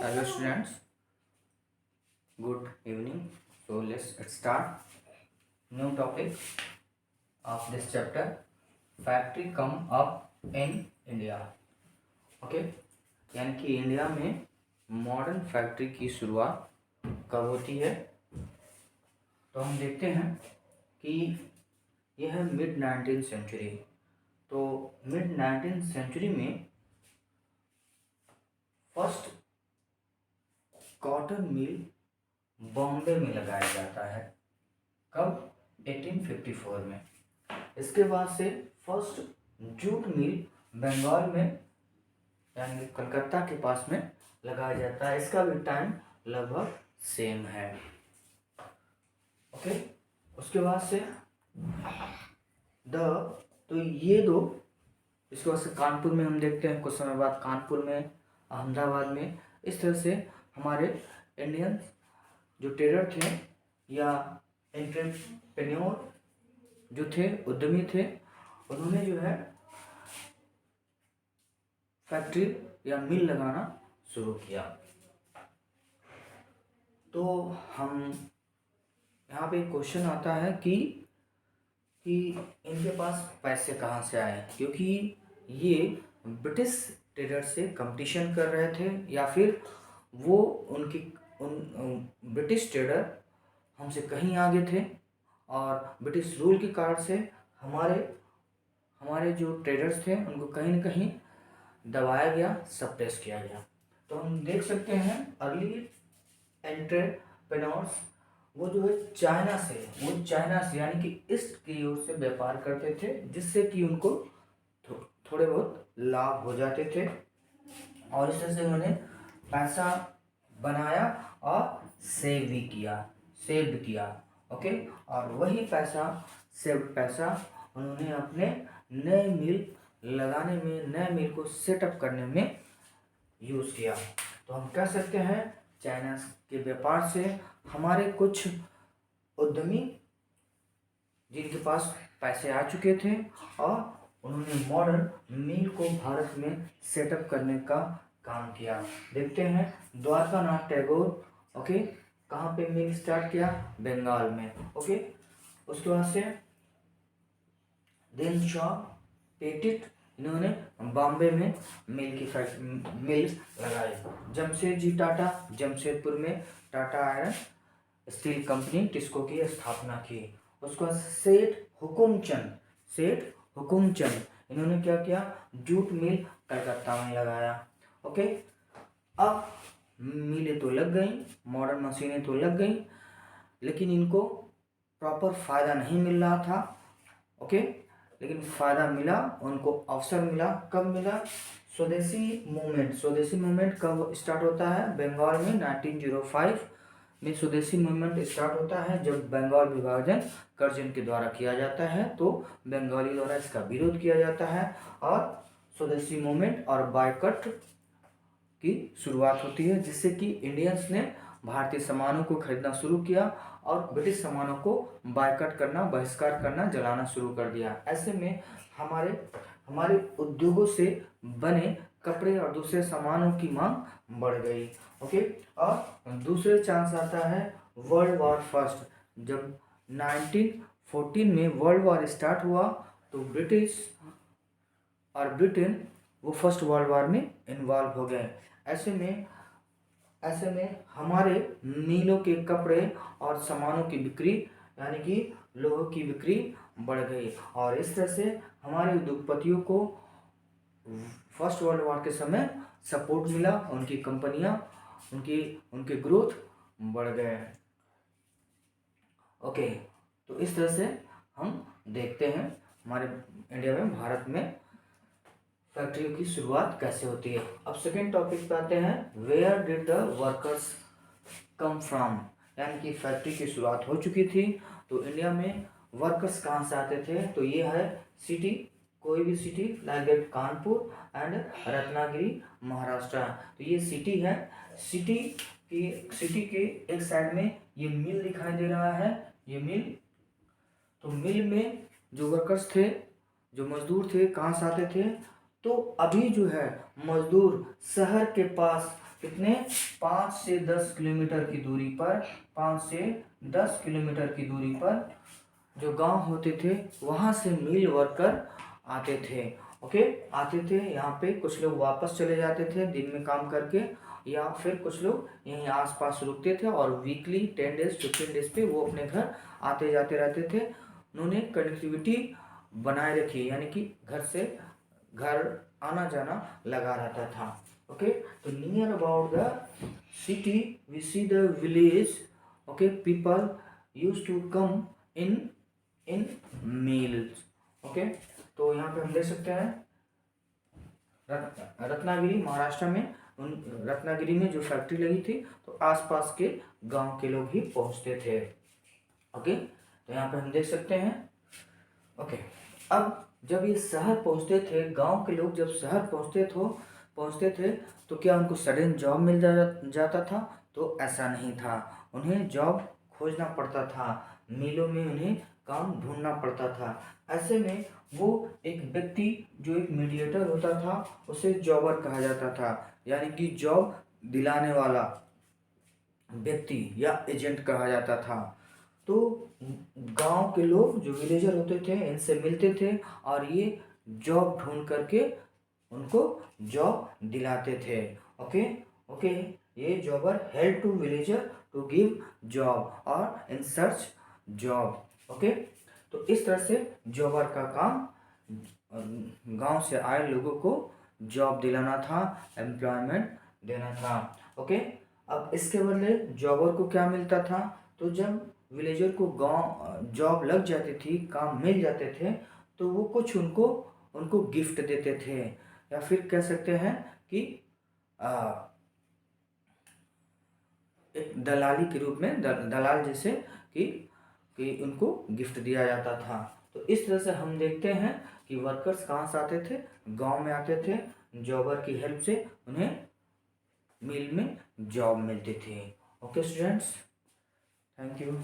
Hello students, good evening. So let's start new topic of this chapter. Factory come up in India. Okay, यानी कि India में modern factory की शुरुआत कब होती है। तो हम देखते हैं कि यह है मिड 19th सेंचुरी। तो मिड 19th सेंचुरी में फर्स्ट कॉटन मिल बॉम्बे में लगाया जाता है। कब? 1854 में। इसके बाद से फर्स्ट जूट मिल बंगाल में यानी कि कलकत्ता के पास में लगाया जाता है। इसका भी टाइम लगभग सेम है। ओके, उसके बाद से तो ये दो, इसके बाद से कानपुर में हम देखते हैं कुछ समय बाद, कानपुर में, अहमदाबाद में, इस तरह से हमारे इंडियन जो ट्रेडर थे या एंटरप्रेन्योर जो थे, उद्यमी थे, उन्होंने जो है फैक्ट्री या मिल लगाना शुरू किया। तो हम यहाँ पे क्वेश्चन आता है कि इनके पास पैसे कहाँ से आए, क्योंकि ये ब्रिटिश ट्रेडर से कंपटीशन कर रहे थे या फिर वो उन ब्रिटिश ट्रेडर हमसे कहीं आगे थे और ब्रिटिश रूल के कारण से हमारे जो ट्रेडर्स थे उनको कहीं न कहीं दबाया गया, सप्रेस किया गया। तो हम देख सकते हैं अर्ली एंटरप्रेन्योर्स वो जो है चाइना से यानी कि ईस्ट की ओर से व्यापार करते थे, जिससे कि उनको थोड़े बहुत लाभ हो जाते थे और इस तरह से उन्होंने पैसा बनाया और सेव किया। ओके, और वही सेव्ड पैसा उन्होंने अपने नए मिल लगाने में, नए मिल को सेटअप करने में यूज़ किया। तो हम कह सकते हैं चाइना के व्यापार से हमारे कुछ उद्यमी जिनके पास पैसे आ चुके थे और उन्होंने मॉडर्न मिल को भारत में सेटअप करने का काम किया। देखते हैं द्वारका नाथ टैगोर, ओके, कहाँ पे मिल स्टार्ट किया? बंगाल में। ओके, उसके बाद से देन शॉ पेटिट, इन्होंने बॉम्बे में मिल लगाई। जमशेदजी टाटा, जमशेदपुर में Tata iron steel company TISCO की स्थापना की। उसके बाद सेठ हुकुमचंद, इन्होंने क्या किया? जूट मिल कलकत्ता में लगाया। ओके, अब मिलें तो लग गई, मॉडर्न मशीनें तो लग गई, लेकिन इनको प्रॉपर फ़ायदा नहीं मिल रहा था। ओके, लेकिन फ़ायदा मिला, उनको अवसर मिला। कब मिला? स्वदेशी मूवमेंट कब स्टार्ट होता है? बंगाल में 1905 में स्वदेशी मूवमेंट स्टार्ट होता है, जब बंगाल विभाजन कर्जन के द्वारा किया जाता है तो बंगाली द्वारा इसका विरोध किया जाता है और स्वदेशी मूवमेंट और बायकट की शुरुआत होती है, जिससे कि इंडियंस ने भारतीय सामानों को खरीदना शुरू किया और ब्रिटिश सामानों को बायकट करना, बहिष्कार करना, जलाना शुरू कर दिया। ऐसे में हमारे उद्योगों से बने कपड़े और दूसरे सामानों की मांग बढ़ गई। ओके, और दूसरे चांस आता है वर्ल्ड वॉर फर्स्ट। जब 1914 में वर्ल्ड वॉर स्टार्ट हुआ तो ब्रिटिश और ब्रिटेन वो फर्स्ट वर्ल्ड वॉर में इन्वॉल्व हो गए। ऐसे में हमारे मिलों के कपड़े और सामानों की बिक्री यानी कि लोगों की बिक्री बढ़ गई और इस तरह से हमारे उद्योगपतियों को फर्स्ट वर्ल्ड वॉर के समय सपोर्ट मिला, उनकी कंपनियां, उनके ग्रोथ बढ़ गए। ओके, तो इस तरह से हम देखते हैं हमारे इंडिया में, भारत में फैक्ट्रियों की शुरुआत कैसे होती है। अब सेकेंड टॉपिक पे आते हैं, where did the workers come from, यानी कि फैक्ट्री की शुरुआत हो चुकी थी तो इंडिया में वर्कर्स कहाँ से आते थे? तो ये है सिटी, कोई भी city like that Kanpur and Ratnagiri Maharashtra. तो ये सिटी है, सिटी के एक साइड में ये मिल दिखाई दे रहा है, ये मिल। तो मिल में जो वर्कर्स थे, जो मजदूर थे, कहाँ से आते थे? तो अभी जो है मजदूर शहर के पास कितने 5 से 10 किलोमीटर की दूरी पर, 5 से 10 किलोमीटर की दूरी पर जो गांव होते थे वहां से मिल वर्कर आते थे। ओके, आते थे यहाँ पे। कुछ लोग वापस चले जाते थे दिन में काम करके, या फिर कुछ लोग यहीं आसपास रुकते थे और वीकली 10 डेज 15 डेज पे वो अपने घर आते जाते रहते थे। उन्होंने कनेक्टिविटी बनाए रखी, यानी कि घर से घर आना जाना लगा रहता था। ओके, तो near about the city we see the village. Okay, people use to come in mills. Okay, तो यहाँ पे हम देख सकते हैं रत्नागिरी महाराष्ट्र में, उन रत्नागिरी में जो फैक्ट्री लगी थी तो आसपास के गांव के लोग ही पहुंचते थे। ओके, तो यहाँ पे हम देख सकते हैं। ओके, अब जब ये शहर पहुंचते थे, गांव के लोग जब शहर पहुंचते थे तो क्या उनको सडन जॉब मिल जाता था? तो ऐसा नहीं था, उन्हें जॉब खोजना पड़ता था, मिलों में उन्हें काम ढूंढना पड़ता था। ऐसे में वो एक व्यक्ति जो एक मीडिएटर होता था उसे जॉबर कहा जाता था, यानी कि जॉब दिलाने वाला व्यक्ति या एजेंट कहा जाता था। तो गांव के लोग जो विलेजर होते थे इनसे मिलते थे और ये जॉब ढूंढ करके उनको जॉब दिलाते थे। ओके, ओके, ये jobber help to villager to give job और इन सर्च जॉब। ओके, तो इस तरह से जॉबर का काम गांव से आए लोगों को जॉब दिलाना था, एम्प्लॉयमेंट देना था। ओके, अब इसके बदले जॉबर को क्या मिलता था? तो जब विलेजर को गांव जॉब लग जाती थी, काम मिल जाते थे, तो वो कुछ उनको उनको गिफ्ट देते थे, या फिर कह सकते हैं कि एक दलाली के रूप में, दलाल जैसे कि उनको गिफ्ट दिया जाता था। तो इस तरह से हम देखते हैं कि वर्कर्स कहाँ से आते थे? गांव में आते थे, जॉबर की हेल्प से उन्हें मिल में जॉब मिलती थी। Okay students, thank you.